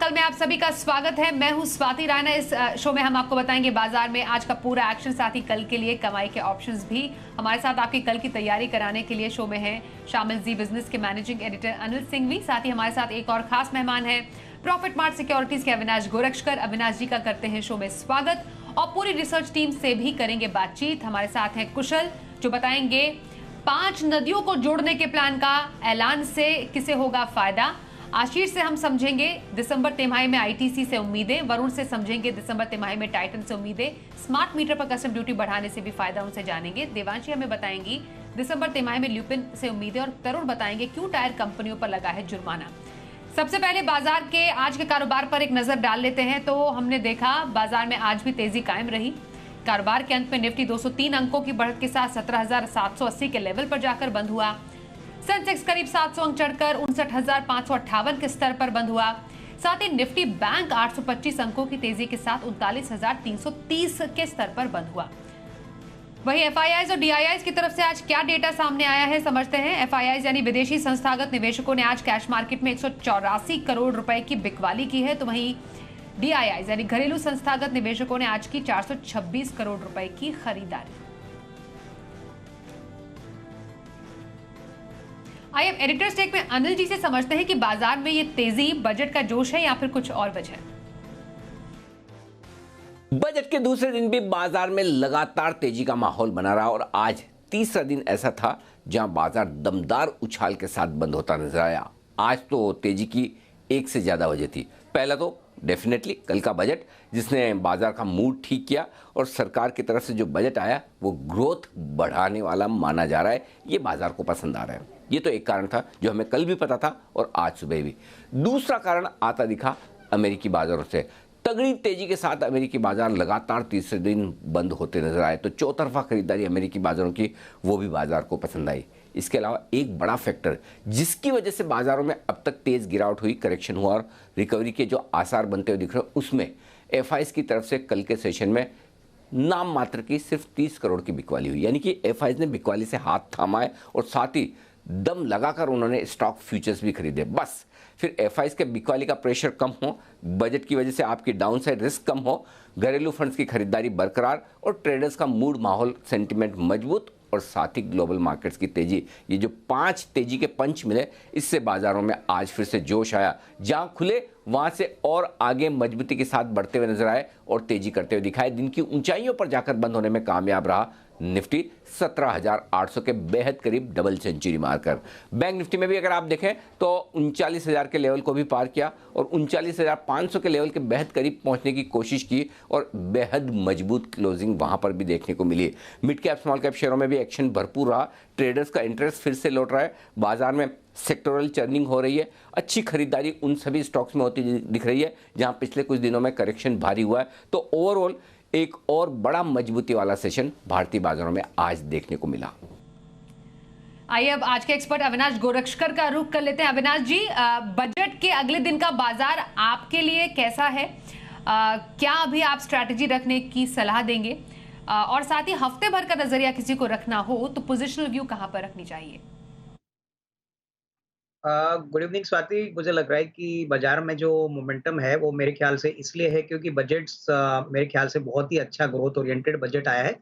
कल में आप सभी का स्वागत है। मैं हूं स्वाति राणा। इस शो में हम आपको बताएंगे बाजार में आज का पूरा एक्शन, साथ ही कल के लिए कमाई के ऑप्शंस भी। हमारे साथ आपकी कल की तैयारी कराने के लिए शो में है शामिल जी बिजनेस के मैनेजिंग एडिटर अनिल सिंघवी। साथ ही हमारे साथ एक और खास मेहमान है प्रॉफिट मार्ट सिक्योरिटीज के अविनाश गोरक्षकर। अविनाश जी का करते हैं शो में स्वागत और पूरी रिसर्च टीम से भी करेंगे बातचीत। हमारे साथ है कुशल जो बताएंगे 5 नदियों को जोड़ने के प्लान का ऐलान से किसे होगा फायदा। आशीष से हम समझेंगे दिसंबर तिमाही में आईटीसी से उम्मीदें। वरुण से समझेंगे दिसंबर तिमाही में टाइटन से उम्मीदें। स्मार्ट मीटर पर कस्टम ड्यूटी बढ़ाने से भी फायदा उनसे जानेंगे। देवांशी हमें बताएंगी दिसंबर तिमाही में ल्यूपिन से उम्मीदें। और तरुण बताएंगे क्यों टायर कंपनियों पर लगा है जुर्माना। सबसे पहले बाजार के आज के कारोबार पर एक नजर डाल लेते हैं। तो हमने देखा बाजार में आज भी तेजी कायम रही। कारोबार के अंत में निफ्टी 203 अंकों की बढ़त के साथ 17,780 के लेवल पर जाकर बंद हुआ। सेंसेक्स करीब 700 अंक चढ़कर 59,558 के स्तर पर बंद हुआ। साथ ही निफ्टी बैंक 825 अंकों की तेजी के साथ 39,330 के स्तर पर बंद हुआ। वहीं एफआईआईज और डीआईआईज की तरफ से आज क्या डेटा सामने आया है समझते हैं। एफआईआईज यानी विदेशी संस्थागत निवेशकों ने आज कैश मार्केट में 184 करोड़ रुपए की बिकवाली की है। तो वहीं डीआईआईज यानी घरेलू संस्थागत निवेशकों ने आज की 426 करोड़ रुपए की खरीदारी। आइए अब एडिटर स्टेक में अनिल जी से समझते हैं कि बाजार में ये तेजी बजट का जोश है या फिर कुछ और वजह। बजट के दूसरे दिन भी बाजार में लगातार तेजी का माहौल बना रहा और आज तीसरा दिन ऐसा था जहां बाजार दमदार उछाल के साथ बंद होता नजर आया। आज तो तेजी की एक से ज्यादा वजह थी। पहला तो डेफिनेटली कल का बजट जिसने बाजार का मूड ठीक किया और सरकार की तरफ से जो बजट आया वो ग्रोथ बढ़ाने वाला माना जा रहा है। ये बाजार को पसंद आ रहा है। ये तो एक कारण था जो हमें कल भी पता था और आज सुबह भी। दूसरा कारण आता दिखा अमेरिकी बाजारों से। तगड़ी तेजी के साथ अमेरिकी बाजार लगातार तीसरे दिन बंद होते नजर आए। तो चौतरफा खरीदारी अमेरिकी बाजारों की वो भी बाजार को पसंद आई। इसके अलावा एक बड़ा फैक्टर जिसकी वजह से बाजारों में अब तक तेज गिरावट हुई, करेक्शन हुआ और रिकवरी के जो आसार बनते हुए दिख रहे उसमें एफआईआईज की तरफ से कल के सेशन में नाम मात्र की सिर्फ 30 करोड़ की बिकवाली हुई। यानी कि एफआईआईज ने बिकवाली से हाथ थामा है और साथ ही दम लगाकर उन्होंने स्टॉक फ्यूचर्स भी खरीदे। बस फिर एफआईआईज के बिकवाली का प्रेशर कम हो, बजट की वजह से आपकी डाउनसाइड रिस्क कम हो, घरेलू फंड्स की खरीदारी बरकरार और ट्रेडर्स का मूड माहौल सेंटिमेंट मजबूत और साथ ही ग्लोबल मार्केट्स की तेजी, ये जो 5 तेजी के पंच मिले इससे बाजारों में आज फिर से जोश आया। जहां खुले वहां से और आगे मजबूती के साथ बढ़ते हुए नजर आए और तेजी करते हुए दिखाए। दिन की ऊंचाइयों पर जाकर बंद होने में कामयाब रहा निफ्टी 17,800 के बेहद करीब डबल सेंचुरी मारकर। बैंक निफ्टी में भी अगर आप देखें तो 39,000 के लेवल को भी पार किया और 39,500 के लेवल के बेहद करीब पहुंचने की कोशिश की और बेहद मजबूत क्लोजिंग वहां पर भी देखने को मिली। मिड कैप स्मॉल कैप शेयरों में भी एक्शन भरपूर रहा। ट्रेडर्स का इंटरेस्ट फिर से लौट रहा है। बाजार में सेक्टोरल चर्निंग हो रही है। अच्छी खरीदारी उन सभी स्टॉक्स में होती दिख रही है जहां पिछले कुछ दिनों में करेक्शन भारी हुआ है। तो ओवरऑल एक और बड़ा मजबूती वाला सेशन भारतीय बाजारों में आज देखने को मिला। आइए अब आज के एक्सपर्ट अविनाश गोरक्षकर का रुख कर लेते हैं। अविनाश जी, बजट के अगले दिन का बाजार आपके लिए कैसा है? क्या अभी आप स्ट्रैटेजी रखने की सलाह देंगे? और साथ ही हफ्ते भर का नजरिया किसी को रखना हो तो पोजिशनल व्यू कहां पर रखनी चाहिए? Good evening Swati. मुझे लग रहा है कि बाजार में जो मोमेंटम है वो मेरे ख्याल से इसलिए है क्योंकि बजट्स मेरे ख्याल से बहुत ही अच्छा ग्रोथ ओरिएंटेड बजट आया है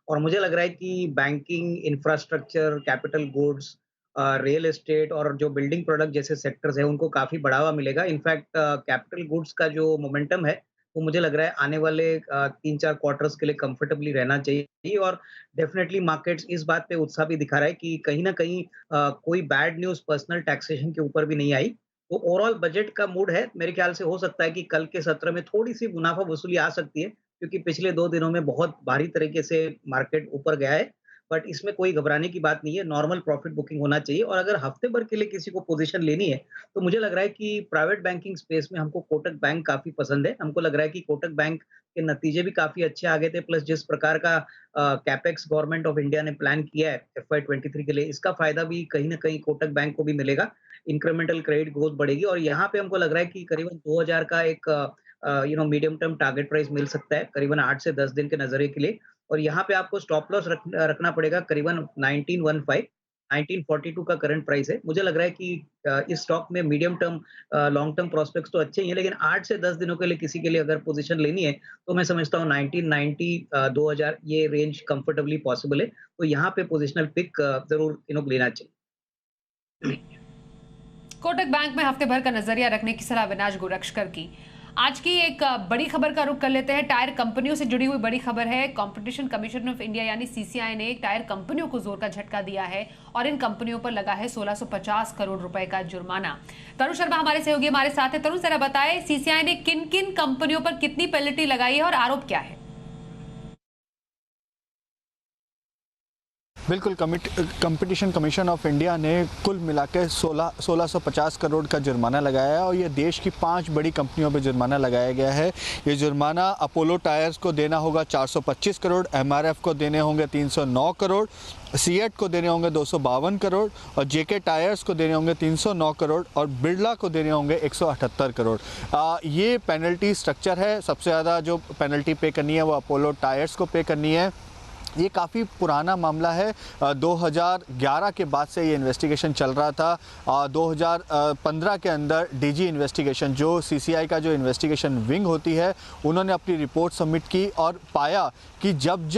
और मुझे लग रहा है कि banking, infrastructure, capital goods, real estate और जो बिल्डिंग प्रोडक्ट जैसे सेक्टर्स है उनको काफी बढ़ावा मिलेगा। इनफैक्ट कैपिटल गुड्स का जो मोमेंटम है वो मुझे लग रहा है आने वाले 3-4 क्वार्टर्स के लिए कंफर्टेबली रहना चाहिए और डेफिनेटली मार्केट्स इस बात पे उत्साह भी दिखा रहा है कि कहीं ना कहीं कोई बैड न्यूज़ पर्सनल टैक्सेशन के ऊपर भी नहीं आई। तो ओवरऑल बजट का मूड है, मेरे ख्याल से हो सकता है कि कल के सत्र में थोड़ी-सी मुनाफ़ा वसूली आ सकती है, क्योंकि पिछले 2 दिनों में बहुत भारी तरीके से मार्केट ऊपर गया है। बट इसमें कोई घबराने की बात नहीं है, नॉर्मल प्रॉफिट बुकिंग होना चाहिए और अगर हफ्ते भर के लिए किसी को पोज़ीशन लेनी है, तो मुझे लग रहा है कि प्राइवेट बैंकिंग स्पेस में हमको कोटक बैंक काफ़ी पसंद है। हमको लग रहा है कि कोटक बैंक के नतीजे भी काफ़ी अच्छे आ गए थे, प्लस जिस प्रकार का कैपेक्स गवर्नमेंट ऑफ इंडिया ने प्लान किया है एफवाई 23 के लिए, इसका फ़ायदा भी कहीं न कहीं कोटक बैंक को भी मिलेगा। इंक्रीमेंटल क्रेडिट ग्रोथ बढ़ेगी और यहाँ पे हमको लग रहा है कि करीबन 2000 का एक मीडियम टर्म टारगेट प्राइस मिल सकता है, करीबन 8 से 10 दिन के नज़रिए के लिए और यहाँ पे आपको स्टॉप लॉस रखना पड़ेगा करीबन 1915 1942 का करंट प्राइस है। मुझे लग रहा है कि इस स्टॉक में medium term long term prospects तो अच्छे ही हैं, लेकिन 8 से 10 दिनों के लिए किसी के लिए अगर पोजीशन लेनी है, तो मैं समझता हूँ 1990 2000 ये रेंज कंफर्टेबली पॉसिबल है। तो यहाँ पे पोजिशनल पिक ज़रूर लेना चाहिए। कोटक बैंक में हफ्ते भर का नजरिया रखने की सलाह अविनाश गोरक्षकर की। आज की एक बड़ी खबर का रुख कर लेते हैं। टायर कंपनियों से जुड़ी हुई बड़ी खबर है। कंपटीशन कमीशन ऑफ इंडिया यानी सीसीआई ने टायर कंपनियों को जोर का झटका दिया है और इन कंपनियों पर लगा है 1650 करोड़ रुपए का जुर्माना। तरुण शर्मा हमारे सहयोगी हमारे साथ है। तरुण जरा बताएं, सीसीआई ने किन किन कंपनियों पर कितनी पेनल्टी लगाई है और आरोप क्या है? बिल्कुल, कंपटीशन कमीशन ऑफ इंडिया ने कुल मिलाकर 1650 करोड़ का जुर्माना लगाया है और ये देश की 5 बड़ी कंपनियों पर जुर्माना लगाया गया है। ये जुर्माना अपोलो टायर्स को देना होगा 425 करोड़, एमआरएफ को देने होंगे 309 करोड़, सीएट को देने होंगे 252 करोड़ और जेके टायर्स को देने होंगे 309 करोड़ और बिरला को देने होंगे 178 करोड़। ये पेनल्टी स्ट्रक्चर है। सबसे ज़्यादा जो पेनल्टी पे करनी है वो अपोलो टायर्स को पे करनी है। ये काफ़ी पुराना मामला है। 2011 के बाद से ये इन्वेस्टिगेशन चल रहा था। 2015 के अंदर डीजी इन्वेस्टिगेशन, जो सीसीआई का जो इन्वेस्टिगेशन विंग होती है, उन्होंने अपनी रिपोर्ट सबमिट की और पाया कि जब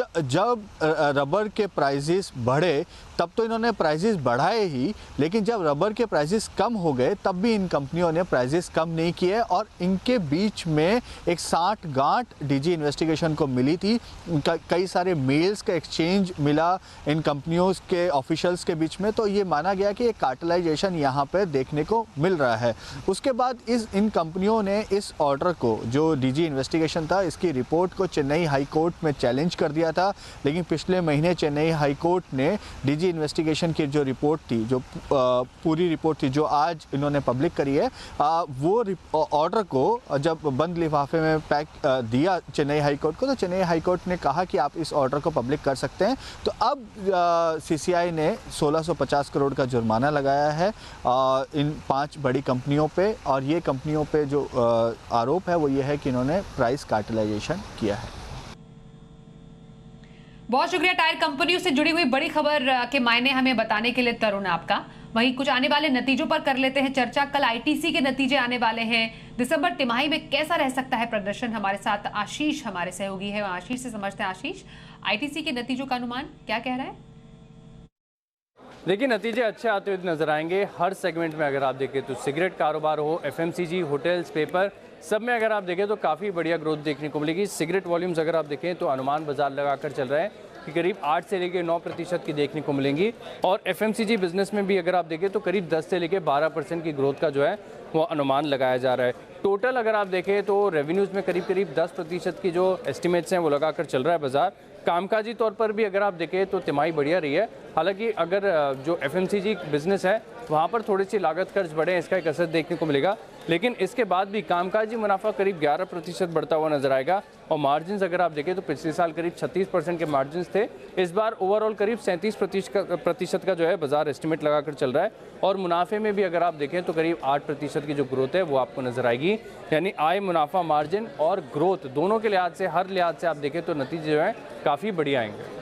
रबर के प्राइसेस बढ़े तब तो इन्होंने प्राइसेस बढ़ाए ही, लेकिन जब रबर के प्राइसेस कम हो गए तब भी इन कंपनियों ने प्राइसेस कम नहीं किए और इनके बीच में एक 60 गांठ डीजी इन्वेस्टिगेशन को मिली थी। कई सारे मेल्स का एक्सचेंज मिला इन कंपनियों के ऑफिशियल्स के बीच में, तो ये माना गया कि एक कार्टेलाइजेशन यहाँ पर देखने को मिल रहा है। उसके बाद इन कंपनियों ने इस ऑर्डर को, जो डीजी इन्वेस्टिगेशन था, इसकी रिपोर्ट को चेन्नई हाई कोर्ट में चैलेंज कर दिया था, लेकिन पिछले महीने चेन्नई हाई कोर्ट ने डीजी इन्वेस्टिगेशन की जो रिपोर्ट थी, जो पूरी रिपोर्ट थी जो आज इन्होंने पब्लिक करी है, वो ऑर्डर को जब बंद लिफाफे में पैक दिया चेन्नई हाई कोर्ट को, तो चेन्नई हाई कोर्ट ने कहा कि आप इस ऑर्डर को पब्लिक कर सकते हैं। तो अब सीसीआई ने 1650 करोड़ का जुर्माना लगाया है इन 5 बड़ी कंपनियों पे और ये कंपनियों पे जो आरोप है वो ये है कि इन्होंने प्राइस कार्टेलाइजेशन किया है। बहुत शुक्रिया टायर कंपनियों से जुड़ी हुई बड़ी खबर के मायने हमें बताने के लिए तरुण आपका। वहीं कुछ आने वाले नतीजों पर कर लेते हैं चर्चा। कल आईटीसी के नतीजे आने वाले हैं। दिसंबर तिमाही में कैसा रह सकता है प्रदर्शन? हमारे साथ आशीष हमारे सहयोगी है, आशीष से समझते हैं। आशीष, आईटीसी के नतीजों का अनुमान क्या कह रहा है? देखिए, नतीजे अच्छे आते हुए नजर आएंगे। हर सेगमेंट में अगर आप देखें तो सिगरेट कारोबार हो, एफएमसीजी, होटल्स, पेपर, सब में अगर आप देखें तो काफ़ी बढ़िया ग्रोथ देखने को मिलेगी। सिगरेट वॉल्यूम्स अगर आप देखें तो अनुमान बाजार लगाकर चल रहा है कि करीब 8 से लेकर 9% की देखने को मिलेंगी और एफएमसीजी बिजनेस में भी अगर आप देखें तो करीब 10 से लेकर 12% की ग्रोथ का जो है वो अनुमान लगाया जा रहा है। टोटल अगर आप देखें तो रेवेन्यूज़ में करीब 10% की जो एस्टिमेट्स हैं वो लगाकर चल रहा है बाजार। कामकाजी तौर पर भी अगर आप देखें तो तिमाही बढ़िया रही है। हालांकि अगर जो एफएमसीजी बिजनेस है वहाँ पर थोड़ी सी लागत खर्च बढ़े, इसका एक असर देखने को मिलेगा, लेकिन इसके बाद भी कामकाजी मुनाफा करीब 11% बढ़ता हुआ नजर आएगा। और मार्जिन्स अगर आप देखें तो पिछले साल करीब 36% के मार्जिन्स थे, इस बार ओवरऑल करीब 37% का जो है बाजार एस्टिमेट लगाकर चल रहा है। और मुनाफे में भी अगर आप देखें तो करीब 8% की जो ग्रोथ है वो आपको नजर आएगी। यानी आय, मुनाफा, मार्जिन और ग्रोथ दोनों के लिहाज से, हर लिहाज से आप देखें तो नतीजे जो है काफ़ी बढ़िया आएंगे।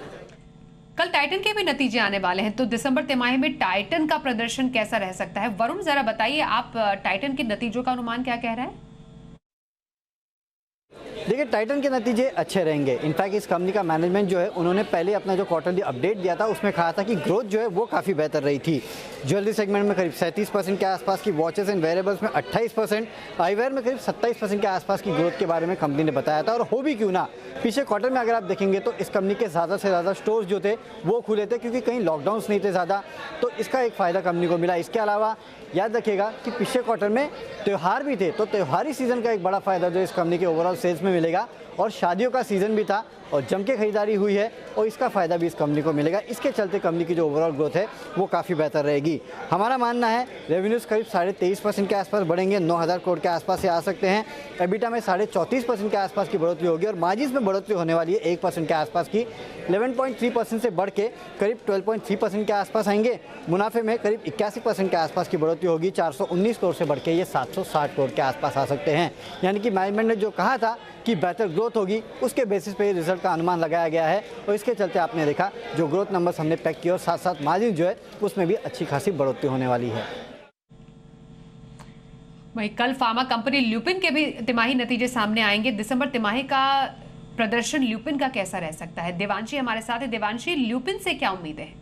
कल टाइटन के भी नतीजे आने वाले हैं, तो दिसंबर तिमाही में टाइटन का प्रदर्शन कैसा रह सकता है? वरुण, जरा बताइए आप, टाइटन के नतीजों का अनुमान क्या कह रहा है? देखिए, टाइटन के नतीजे अच्छे रहेंगे। इनफैक्ट इस कंपनी का मैनेजमेंट जो है, उन्होंने पहले अपना जो क्वार्टरली अपडेट दिया था उसमें कहा था कि ग्रोथ जो है वो काफ़ी बेहतर रही थी। ज्वेलरी सेगमेंट में करीब 37% के आसपास की, वॉचेस एंड वेयरेबल्स में 28%, आईवेयर में करीब 27% के आसपास की ग्रोथ के बारे में कंपनी ने बताया था। और हो भी क्यों ना, पिछले क्वार्टर में अगर आप देखेंगे तो इस कंपनी के ज़्यादा से ज़्यादा स्टोर्स जो थे वो खुले थे, क्योंकि कहीं लॉकडाउन्स नहीं थे ज़्यादा, तो इसका एक फ़ायदा कंपनी को मिला। इसके अलावा याद रखिएगा कि पिछले क्वार्टर में त्यौहार भी थे, तो त्योहारी सीज़न का एक बड़ा फ़ायदा जो इस कंपनी के ओवरऑल सेल्स में मिलेगा। और शादियों का सीज़न भी था और जम के खरीदारी हुई है और इसका फ़ायदा भी इस कंपनी को मिलेगा। इसके चलते कंपनी की जो ओवरऑल ग्रोथ है वो काफ़ी बेहतर रहेगी। हमारा मानना है रेवेन्यूज़ करीब 23.5% के आसपास बढ़ेंगे, 9,000 करोड़ के आसपास से आ सकते हैं। एबिटा में 34.5% के आसपास की बढ़ोतरी होगी और मार्जिन्स में बढ़ोतरी होने वाली है 1% के आसपास की, 11.3% से बढ़ के करीब 12.3% के आसपास आएंगे। मुनाफे में करीब 81% के आसपास की बढ़ोतरी होगी, 419 करोड़ से बढ़ के ये 760 करोड़ के आसपास आ सकते हैं। यानी कि मैनेजमेंट ने जो कहा था कि की बेहतर ग्रोथ होगी, उसके बेसिस पे रिजल्ट का अनुमान लगाया गया है। और इसके चलते आपने देखा जो ग्रोथ नंबर्स हमने पैक किए और साथ साथ मार्जिन जो है उसमें भी अच्छी खासी बढ़ोतरी होने वाली है। वहीं कल फार्मा कंपनी ल्यूपिन के भी तिमाही नतीजे सामने आएंगे। दिसंबर तिमाही का प्रदर्शन ल्यूपिन का कैसा रह सकता है? देवांशी हमारे साथ है। देवांशी, ल्यूपिन से क्या उम्मीद है?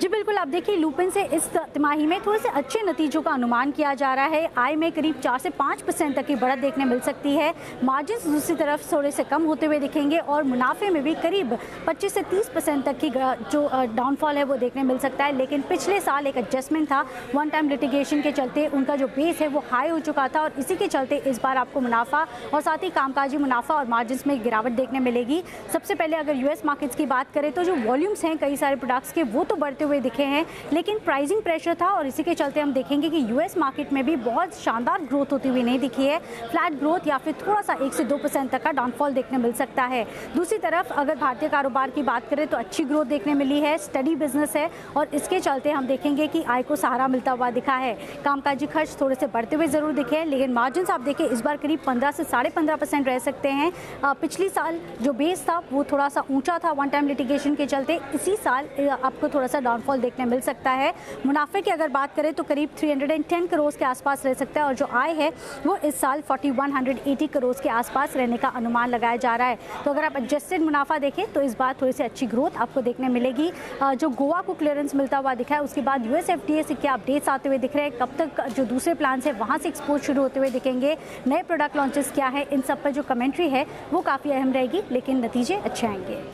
जी बिल्कुल, आप देखिए ल्यूपिन से इस तिमाही में थोड़े से अच्छे नतीजों का अनुमान किया जा रहा है। आय में करीब 4 से 5% तक की बढ़त देखने मिल सकती है। मार्जिन दूसरी तरफ थोड़े से कम होते हुए दिखेंगे और मुनाफे में भी करीब 25 से 30% तक की जो डाउनफॉल है वो देखने मिल सकता है। लेकिन पिछले साल एक एडजस्टमेंट था, वन टाइम लिटिगेशन के चलते उनका जो बेस है वो हाई हो चुका था और इसी के चलते इस बार आपको मुनाफा और साथ ही कामकाजी मुनाफा और मार्जिन में गिरावट देखने मिलेगी। सबसे पहले अगर यूएस मार्केट्स की बात करें तो जो वॉल्यूम्स हैं कई सारे प्रोडक्ट्स के वो तो बढ़ते हुए दिखे हैं, लेकिन प्राइसिंग प्रेशर था और इसी के चलते हम देखेंगे कि यूएस मार्केट में भी बहुत शानदार ग्रोथ होती हुई नहीं दिखी है। फ्लैट ग्रोथ या फिर थोड़ा सा 1 से 2% तक का डाउनफॉल देखने मिल सकता है। दूसरी तरफ अगर भारतीय कारोबार की बात करें तो अच्छी ग्रोथ देखने मिली है, स्टडी बिजनेस है और इसके चलते हम देखेंगे कि आय को सहारा मिलता हुआ दिखा है। कामकाजी खर्च थोड़े से बढ़ते हुए जरूर दिखे हैं, लेकिन मार्जिन आप देखें इस बार करीब 15 से 15.5% रह सकते हैं। पिछली साल जो बेस था वो थोड़ा सा ऊंचा था वन टाइम लिटिगेशन के चलते, इसी साल आपको थोड़ा सा डाउनफॉल देखने मिल सकता है। मुनाफे की अगर बात करें तो करीब 310 करोड़ के आसपास रह सकता है और जो आय है वो इस साल 4180 करोड़ के आसपास रहने का अनुमान लगाया जा रहा है। तो अगर आप एडजस्टेड मुनाफा देखें तो इस बार थोड़ी सी अच्छी ग्रोथ आपको देखने मिलेगी। जो गोवा को क्लियरेंस मिलता हुआ दिखा है, उसके बाद यूएस एफडीए से क्या अपडेट्स आते हुए दिख रहे हैं, कब तक जो दूसरे प्लान है वहाँ से एक्सपोर्ट शुरू होते हुए दिखेंगे, नए प्रोडक्ट लॉन्चेस क्या है, इन सब पर जो कमेंट्री है वो काफ़ी अहम रहेगी, लेकिन नतीजे अच्छे आएंगे।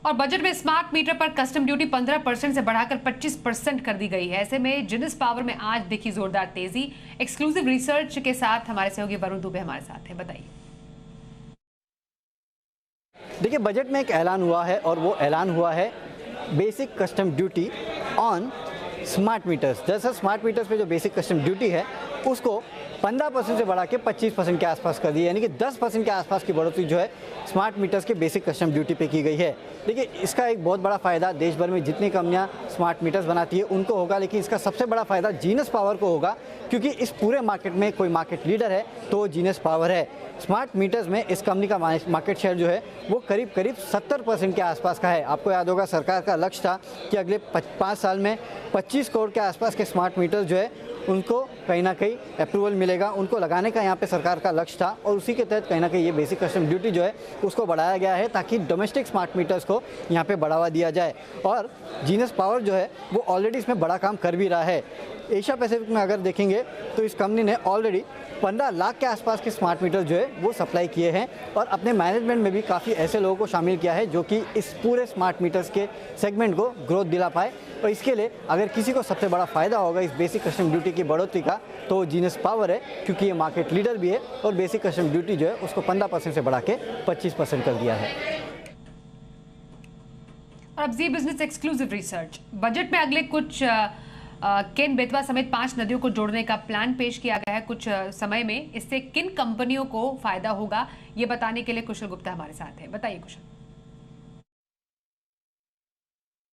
और बजट में स्मार्ट मीटर पर कस्टम ड्यूटी 15% से बढ़ाकर 25% कर दी गई है। ऐसे में जिनिस पावर में आज दिखी जोरदार तेजी। एक्सक्लूसिव रिसर्च के साथ हमारे सहयोगी वरुण दुबे हमारे साथ है, बताइए। देखिए, बजट में एक ऐलान हुआ है और वो ऐलान हुआ है basic custom duty on smart meters. दरअसल स्मार्ट मीटर्स पे जो बेसिक कस्टम ड्यूटी है उसको 15% से बढ़ा के 25% के आसपास कर दी, यानी कि 10% के आसपास की बढ़ोतरी जो है स्मार्ट मीटर्स के बेसिक कस्टम ड्यूटी पे की गई है। देखिए, इसका एक बहुत बड़ा फ़ायदा देश भर में जितनी कंपनियां स्मार्ट मीटर्स बनाती है उनको होगा, लेकिन इसका सबसे बड़ा फ़ायदा जीनस पावर को होगा, क्योंकि इस पूरे मार्केट में कोई मार्केट लीडर है तो जीनस पावर है। स्मार्ट मीटर्स में इस कंपनी का मार्केट शेयर जो है वो करीब 70% के आसपास का है। आपको याद होगा सरकार का लक्ष्य था कि अगले 5 साल में 25 करोड़ के आसपास के स्मार्ट मीटर्स जो है उनको कहीं ना कहीं अप्रूवल मिलेगा, उनको लगाने का यहाँ पे सरकार का लक्ष्य था और उसी के तहत कहीं ना कहीं ये बेसिक कस्टम ड्यूटी जो है उसको बढ़ाया गया है ताकि डोमेस्टिक स्मार्ट मीटर्स को यहाँ पे बढ़ावा दिया जाए। और जीनस पावर जो है वो ऑलरेडी इसमें बड़ा काम कर भी रहा है। एशिया पैसिफिक में अगर देखेंगे तो इस कंपनी ने ऑलरेडी 15 लाख के आसपास के स्मार्ट मीटर जो है वो सप्लाई किए हैं और अपने मैनेजमेंट में भी काफ़ी ऐसे लोगों को शामिल किया है जो कि इस पूरे स्मार्ट मीटर्स के सेगमेंट को ग्रोथ दिला पाए। और इसके लिए अगर किसी को सबसे बड़ा फ़ायदा होगा इस बेसिक कस्टम ड्यूटी की बढ़ोतरी का तो जीनस पावर है, क्योंकि ये मार्केट लीडर भी है और बेसिक कस्टम ड्यूटी जो है उसको 15% से बढ़ा के 25% कर दिया है। और अब जी बिजनेस एक्सक्लूसिव रिसर्च। बजट में अगले कुछ केन बेतवा समेत 5 नदियों को जोड़ने का प्लान पेश किया गया है कुछ समय में। इससे किन कंपनियों को फायदा होगा ये बताने के लिए कुशल गुप्ता हमारे साथ है, बताइए कुशल।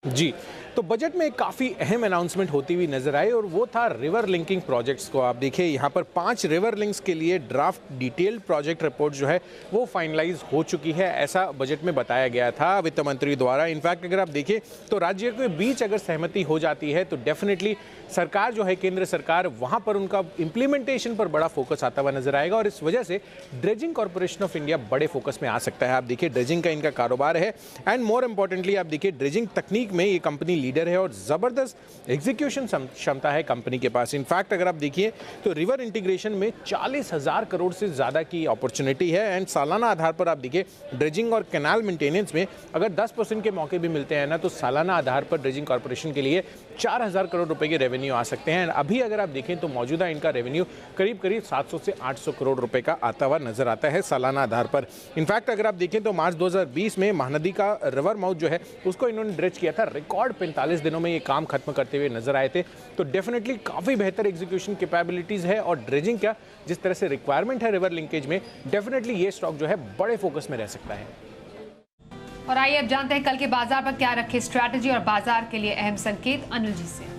जी, तो बजट में काफ़ी अहम अनाउंसमेंट होती हुई नजर आई और वो था रिवर लिंकिंग प्रोजेक्ट्स को। आप देखिए यहाँ पर 5 रिवर लिंक्स के लिए ड्राफ्ट डिटेल्ड प्रोजेक्ट रिपोर्ट जो है वो फाइनलाइज हो चुकी है, ऐसा बजट में बताया गया था वित्त मंत्री द्वारा। इनफैक्ट अगर आप देखें तो राज्यों के बीच अगर सहमति हो जाती है तो डेफिनेटली सरकार जो है केंद्र सरकार वहाँ पर उनका इम्प्लीमेंटेशन पर बड़ा फोकस आता हुआ नजर आएगा और इस वजह से ड्रेजिंग कॉर्पोरेशन ऑफ इंडिया बड़े फोकस में आ सकता है। आप देखिए ड्रेजिंग का इनका कारोबार है एंड मोर इंपॉर्टेंटली आप देखिए ड्रेजिंग तकनीक में ये कंपनी लीडर है और जबरदस्त एग्जीक्यूशन क्षमता है कंपनी के पास। इनफैक्ट अगर आप देखिए तो रिवर इंटीग्रेशन में 40,000 करोड़ से ज्यादा की अपॉर्चुनिटी है एंड सालाना आधार पर आप देखिए ड्रेजिंग और कैनाल मेंटेनेंस में अगर 10% के मौके भी मिलते हैं ना तो सालाना आधार पर ड्रेजिंग कॉर्पोरेशन के लिए 4,000 करोड़ रुपए के रेवेन्यू आ सकते हैं। अभी अगर आप देखें तो मौजूदा इनका रेवेन्यू करीब 700 से 800 करोड़ रुपए का आता हुआ नजर आता है सालाना आधार पर। इनफैक्ट अगर आप देखें तो मार्च 2020 में महानदी का रिवर माउथ जो है उसको इन्होंने ड्रेज किया था, रिकॉर्ड 45 दिनों में ये काम खत्म करते हुए नजर आए थे। तो डेफिनेटली काफी बेहतर एग्जीक्यूशन कैपेबिलिटीज है और ड्रेजिंग क्या जिस तरह से रिक्वायरमेंट है रिवर लिंकेज में, डेफिनेटली ये स्टॉक जो है बड़े फोकस में रह सकता है। और आइए अब जानते हैं कल के बाजार पर क्या रखे स्ट्रैटेजी और बाजार के लिए अहम संकेत अनिल जी से।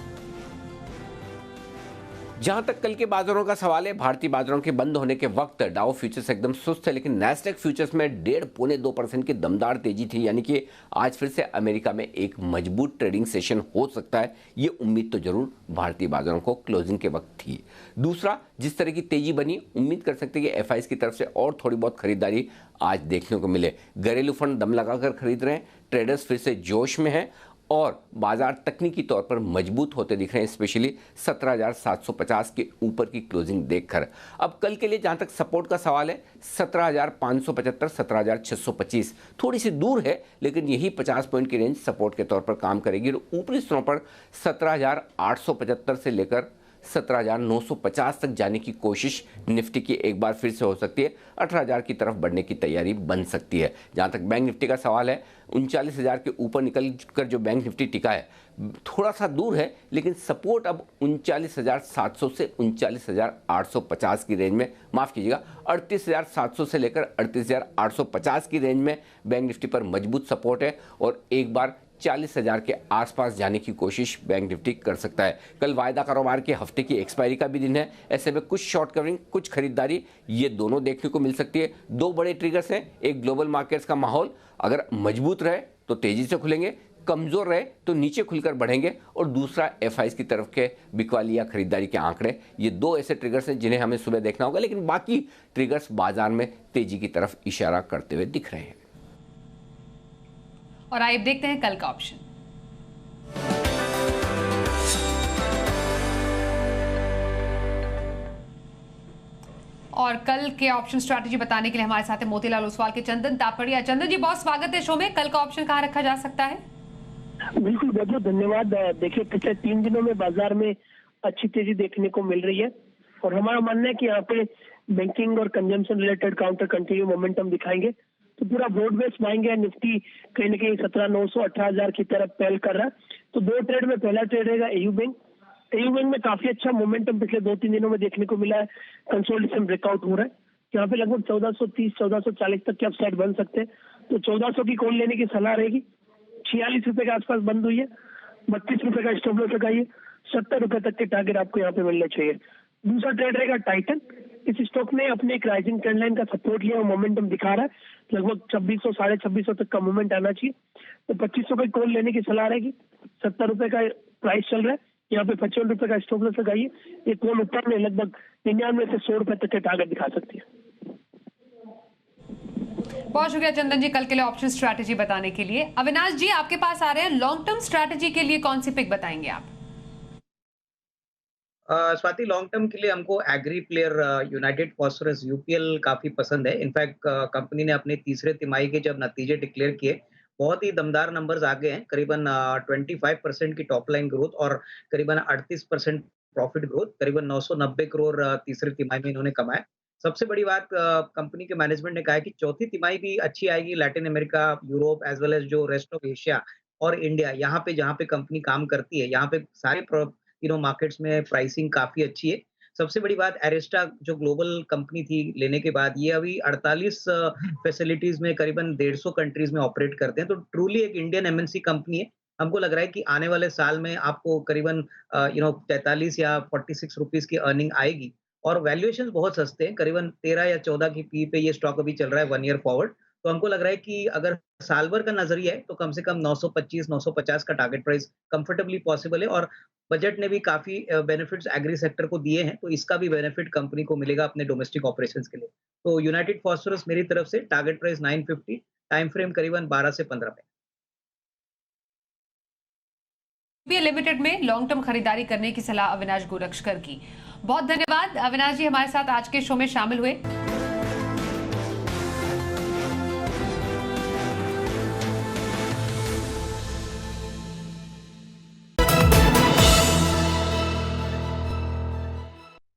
जहां तक कल के बाजारों का सवाल है, भारतीय बाजारों के बंद होने के वक्त डाउ फ्यूचर्स एकदम सुस्त है, लेकिन नैस्डैक फ्यूचर्स में 1.5-2% की दमदार तेजी थी। यानी कि आज फिर से अमेरिका में एक मजबूत ट्रेडिंग सेशन हो सकता है, ये उम्मीद तो जरूर भारतीय बाजारों को क्लोजिंग के वक्त थी। दूसरा, जिस तरह की तेजी बनी, उम्मीद कर सकते हैं कि एफआईज की तरफ से और थोड़ी बहुत खरीदारी आज देखने को मिले। घरेलू फंड दम लगाकर खरीद रहे हैं, ट्रेडर्स फिर से जोश में हैं और बाजार तकनीकी तौर पर मजबूत होते दिख रहे हैं, स्पेशली 17,750 के ऊपर की क्लोजिंग देखकर। अब कल के लिए जहां तक सपोर्ट का सवाल है, 17,575, 17,625 थोड़ी सी दूर है, लेकिन यही 50 पॉइंट की रेंज सपोर्ट के तौर पर काम करेगी और ऊपरी स्तरों पर 17,875 से लेकर 17,950 तक जाने की कोशिश निफ्टी की एक बार फिर से हो सकती है। 18,000 की तरफ बढ़ने की तैयारी बन सकती है। जहां तक बैंक निफ्टी का सवाल है, 39,000 के ऊपर निकल कर जो बैंक निफ्टी टिका है थोड़ा सा दूर है, लेकिन सपोर्ट अब 39,700 से 39,850 की रेंज में, माफ कीजिएगा 38,700 से लेकर 38,850 की रेंज में बैंक निफ्टी पर मजबूत सपोर्ट है और एक बार 40,000 के आसपास जाने की कोशिश बैंक निफ्टी कर सकता है। कल वायदा कारोबार के हफ्ते की एक्सपायरी का भी दिन है, ऐसे में कुछ शॉर्ट कवरिंग, कुछ खरीदारी, ये दोनों देखने को मिल सकती है। दो बड़े ट्रिगर्स हैं, एक ग्लोबल मार्केट्स का माहौल अगर मजबूत रहे तो तेजी से खुलेंगे, कमजोर रहे तो नीचे खुलकर बढ़ेंगे, और दूसरा एफआईज की तरफ के बिकवाली या खरीदारी के आंकड़े। ये दो ऐसे ट्रिगर्स हैं जिन्हें हमें सुबह देखना होगा, लेकिन बाकी ट्रिगर्स बाजार में तेजी की तरफ इशारा करते हुए दिख रहे हैं। और आइए देखते हैं कल का ऑप्शन। और कल के ऑप्शन स्ट्रैटेजी बताने के लिए हमारे साथ है मोतीलाल ओसवाल के चंदन तापड़िया। चंदन जी, बहुत स्वागत है शो में। कल का ऑप्शन कहां रखा जा सकता है? बिल्कुल बहुत बहुत धन्यवाद। देखिए, पिछले 3 दिनों में बाजार में अच्छी तेजी देखने को मिल रही है और हमारा मानना है कि यहाँ पे बैंकिंग और consumption related counter continue momentum दिखाएंगे, तो पूरा ब्रॉड बेस बाइंग है। निफ्टी कहीं ना कहीं 17,900 18,000 की तरफ पहल कर रहा है। तो दो ट्रेड में पहला ट्रेड रहेगा एयू बैंक में काफी अच्छा मोमेंटम पिछले 2-3 दिनों में देखने को मिला है। कंसोलिडेशन ब्रेकआउट हो रहा है, यहाँ पे लगभग 1430 1440 तक के अपसाइड बन सकते हैं। तो 1400 की कॉल लेने की सलाह रहेगी। 46 रुपए के आसपास बंद हुई है, 32 रुपए का स्टॉप लॉस लगाइए, 70 रुपए तक के टारगेट आपको यहाँ पे मिलने चाहिए। दूसरा ट्रेड रहेगा टाइटन। इस स्टॉक ने अपने एक राइजिंग ट्रेंड लाइन का सपोर्ट लिया और मोमेंटम दिखा रहा है, लगभग 2600 2650 तक का मूवमेंट आना चाहिए। तो 2500 का कॉल लेने की सलाह रहेगी। 70 रुपए का प्राइस चल रहा है, यहाँ पे 55 रुपए का स्टॉप लॉस लगाइए। ये कॉल ऊपर में लगभग 99 से 100 रुपए तक के टारगेट दिखा सकती है। बहुत शुक्रिया चंदन जी कल के लिए ऑप्शन स्ट्रैटेजी बताने के लिए। अविनाश जी, आपके पास आ रहे हैं, लॉन्ग टर्म स्ट्रैटेजी के लिए कौन सी पिक बताएंगे आप? स्वाति, लॉन्ग टर्म के लिए हमको agri player United Phosphorus UPL काफी पसंद है। इनफैक्ट कंपनी ने अपने तीसरे तिमाही के जब नतीजे डिक्लेयर किए, बहुत ही दमदार नंबर्स आ गए हैं। करीबन 25% की टॉप लाइन ग्रोथ और करीबन 38% प्रॉफिट ग्रोथ, करीबन 990 करोड़ तीसरे तिमाही में इन्होंने कमाया। सबसे बड़ी बात, कंपनी के मैनेजमेंट ने कहा है कि चौथी तिमाही भी अच्छी आएगी। Latin America, Europe as well as जो रेस्ट ऑफ एशिया और इंडिया, यहाँ पे जहाँ पे कंपनी काम करती है, यहाँ पे सारे मार्केट्स में प्राइसिंग काफी अच्छी है। सबसे बड़ी बात, एरिस्टा जो ग्लोबल कंपनी थी लेने के बाद, ये अभी 48 फैसिलिटीज में करीबन 150 कंट्रीज में ऑपरेट करते हैं। तो ट्रूली एक इंडियन एमएनसी कंपनी है। हमको लग रहा है कि आने वाले साल में आपको करीबन 43 या 46 रुपीज की अर्निंग आएगी और वैल्यूएशन बहुत सस्ते हैं। करीबन 13 या 14 की पी पे ये स्टॉक अभी चल रहा है 1 ईयर फॉरवर्ड। तो हमको लग रहा है कि अगर साल भर का नजरिया है तो कम से कम 925-950 का टारगेट प्राइस कंफर्टेबली पॉसिबल है। और बजट ने भी काफी बेनिफिट्स एग्री सेक्टर को दिए हैं, तो इसका भी बेनिफिट कंपनी को मिलेगा अपने डोमेस्टिक ऑपरेशंस के लिए। तो यूनाइटेड फॉस्फोरस मेरी तरफ से टारगेट प्राइस 950, टाइम फ्रेम करीबन 12 से 15 पे। यूपीएल लिमिटेड में लॉन्ग टर्म खरीदारी करने की सलाह अविनाश गोरक्षकर की। बहुत धन्यवाद अविनाश जी, हमारे साथ आज के शो में शामिल हुए।